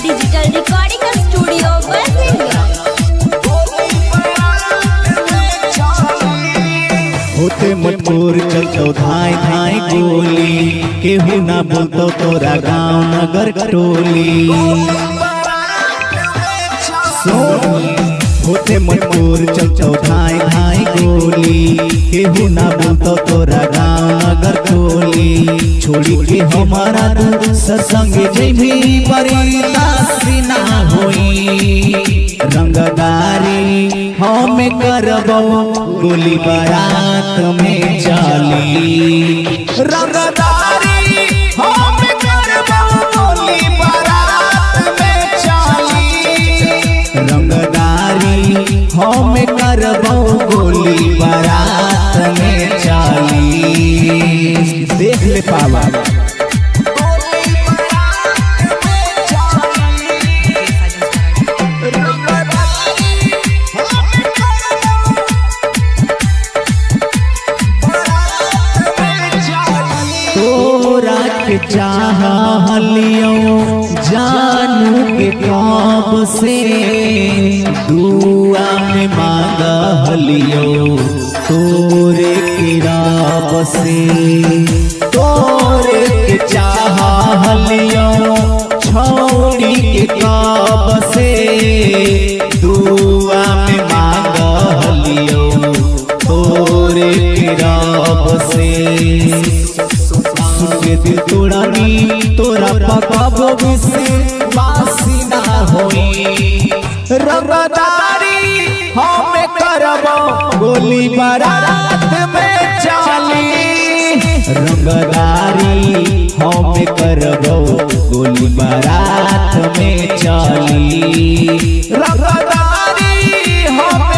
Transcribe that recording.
Digital recording studio होते मटकोर चलतो धाय धाय गोली केहू ना बोलतो तोरा गाँव नगर टोली। होते मटकोर चलतो धाय धाय गोली केहू ना बोलतो तोरा गाँव नगर टोली। छोड़ी के हमारा तू सत्संग जेभी परिता ना होई रंगदारी हम करबो गोली बारात में चली। रंगदारी हम करबो गोली बारात में चली। रंगदारी हम करबो गोली बारात में चली। देख ले पावा चाहलियो जानू के कब से दुआ में मांगलियो तोरे के रब से। तोरे के चाहलियो छोड़ी के कब से दुआ में मांगलियो तोरे के रब से। दिल तोड़ानी तोरा पकाबो से बासी ना होई। रंगदारी हम करबो गोली बारात में चली। रंगदारी हम करबो गोली बारात में चली। रंगदारी हम